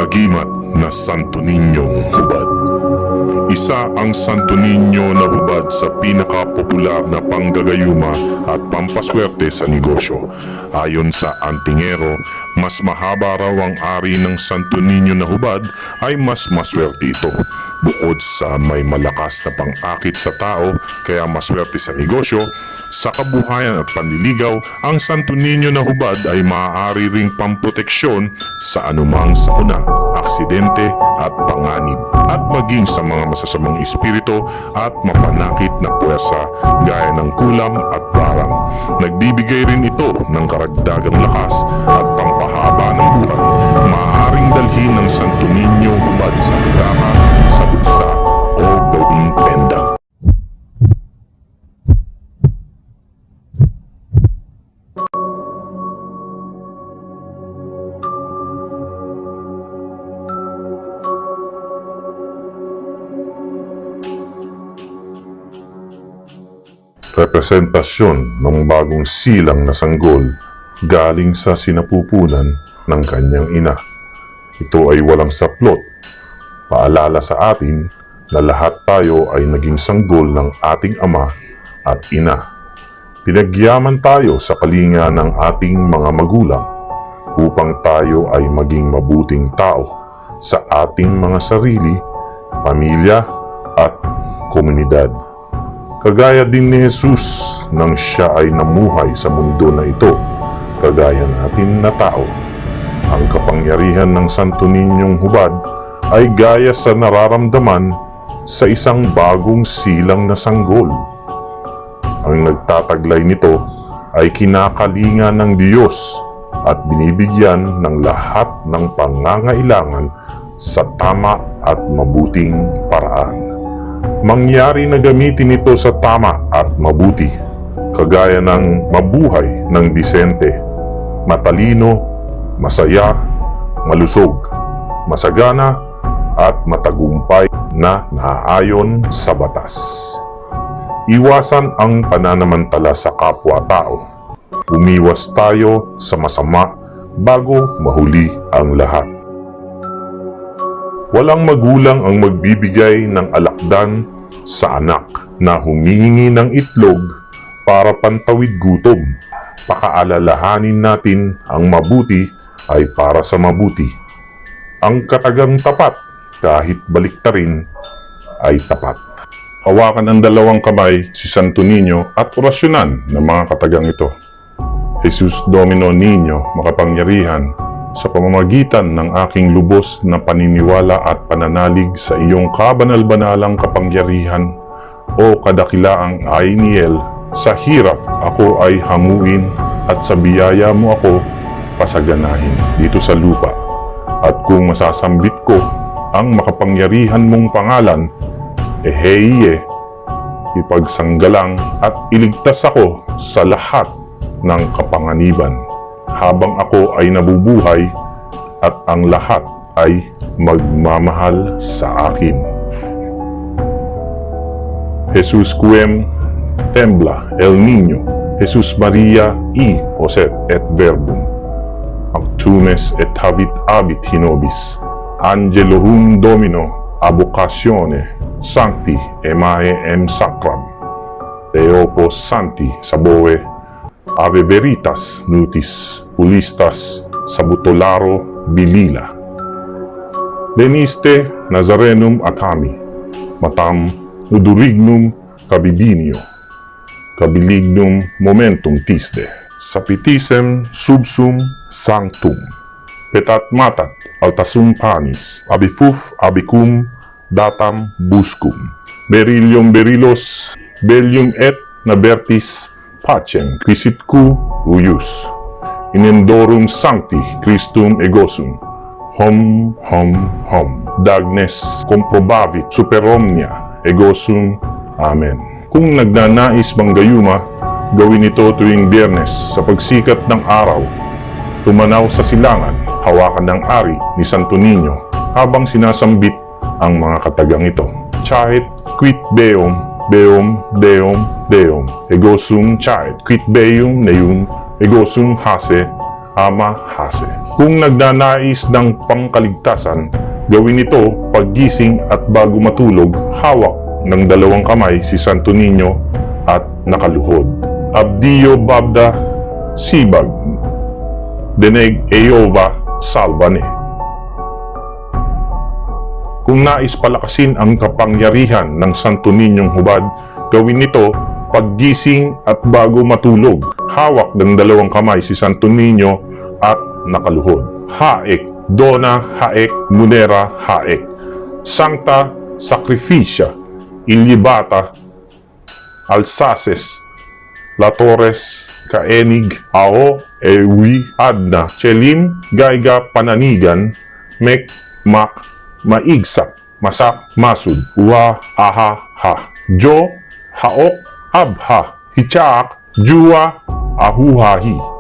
Agimat na Santo Niñong Hubad. Isa ang Santo Niño na hubad sa pinakapopular na panggagayuma at pampaswerte sa negosyo. Ayon sa antingero, mas mahaba raw ang ari ng Santo Niño na hubad ay mas maswerte ito. Bukod sa may malakas na pang-akit sa tao kaya maswerte sa negosyo, sa kabuhayan at panliligaw, ang Santo Niño na hubad ay maaari ring pamproteksyon sa anumang sakuna, aksidente at panganib, at maging sa mga masasamang espiritu at mapanakit na puwersa gaya ng kulam at parang. Nagbibigay rin ito ng karagdagang lakas at pampahaba ng buhay. Maaaring dalhin ng Santo Niño hubad sa tiraha, sa bulsa o gawing prenda. Representasyon ng bagong silang na sanggol galing sa sinapupunan ng kanyang ina. Ito ay walang saplot. Paalala sa atin na lahat tayo ay naging sanggol ng ating ama at ina. Pinagyaman tayo sa kalinga ng ating mga magulang upang tayo ay maging mabuting tao sa ating mga sarili, pamilya at komunidad. Kagaya din ni Jesus nang siya ay namuhay sa mundo na ito, kagaya natin na tao. Ang kapangyarihan ng Santo Niñong hubad ay gaya sa nararamdaman sa isang bagong silang na sanggol. Ang nagtataglay nito ay kinakalinga ng Diyos at binibigyan ng lahat ng pangangailangan sa tama at mabuting paraan. Mangyari na gamitin ito sa tama at mabuti, kagaya ng mabuhay ng disente, matalino, masaya, malusog, masagana, at matagumpay na naaayon sa batas. Iwasan ang pananamantala sa kapwa-tao. Umiwas tayo sa masama bago mahuli ang lahat. Walang magulang ang magbibigay ng alakdan sa anak na humihingi ng itlog para pantawid gutom. Pakaalalahanin natin ang mabuti ay para sa mabuti. Ang katagang tapat kahit baliktarin ay tapat. Hawakan ang dalawang kamay si Santo Niño at orasyonan ng mga katagang ito. Jesus Domino Niño, makapangyarihan, sa pamamagitan ng aking lubos na paniniwala at pananalig sa iyong kabanal-banalang kapangyarihan o kadakilaang Ainiel, sa hirap ako ay hamuin at sa biyaya mo ako pasaganahin dito sa lupa. At kung masasambit ko ang makapangyarihan mong pangalan, eheye, ipagsanggalang at iligtas ako sa lahat ng kapanganiban habang ako ay nabubuhay at ang lahat ay magmamahal sa akin. Jesus quem tembla el niño, Jesus Maria y José et verbum, actumes et habit hinobis, angelorum Domino, abocatione, sancti emae sacram, Theopos Santi Saboe, Ave Veritas Nutis Pulistas Sabutolaro Bilila, Veniste Nazarenum Atami, Matam Udurignum Cabibinio, Cabilignum Momentum Tisde, Sapitisem Subsum Sanctum, Petat Matat Altasum Panis, Abifuf Abicum Datam Buscum, Berilium Berilos, Belium et Nabertis Pacem quisitque uius, inendorum sancti Christum egosum, hom, Dagnes comprobavit super omnia egosum. Amen. Kung nagnanais manggayuma, gawin ito tuwing Biyernes sa pagsikat ng araw. Tumanaw sa silangan, hawakan ng ari ni Santo Niño habang sinasambit ang mga katagang ito. Chait quid beum, Deum, egosum chaet, quid beum neum, egosum hase, ama hase. Kung nagnanais ng pangkaligtasan, gawin ito paggising at bago matulog, hawak ng dalawang kamay si Santo Niño at nakaluhod. Abdio Babda Sibag Deneg Eova Salvane. Kung nais palakasin ang kapangyarihan ng Santo Niñong hubad, gawin nito paggising at bago matulog, hawak ng dalawang kamay si Santo Niño at nakaluhod. Haek, Dona Haek, Munera Haek, Sancta Sacrificia, Ilibata, Alsaces, La Torres, Kaenig, Ao, Ewi, Adna, Chelim, Gaiga, Pananigan, Mek, Mak, Maigsak, Masak, Masud, Uha, Aha, Ha, Jo, Haok, Abha, Hichaak, Jua, Ahuhahi.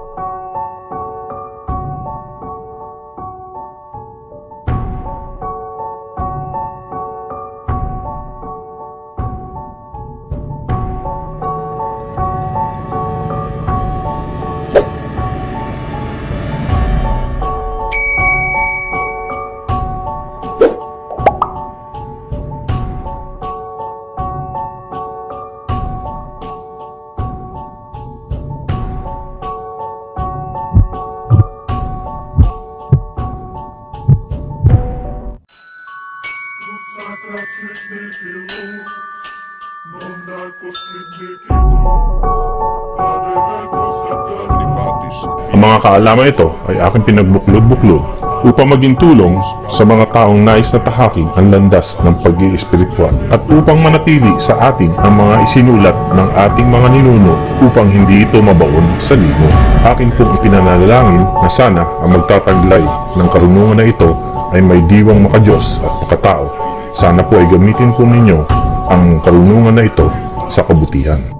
Ang mga kaalaman ito ay aking pinagbuklod-buklod upang maging tulong sa mga taong nais na tahakin ang landas ng pag-iespiritual at upang manatili sa atin ang mga isinulat ng ating mga ninuno upang hindi ito mabaon sa limo. Akin pong ipinanalangin na sana ang magtataglay ng karunungan na ito ay may diwang makadiyos at makatao. Sana po ay gamitin po ninyo ang karunungan na ito sa kabutihan.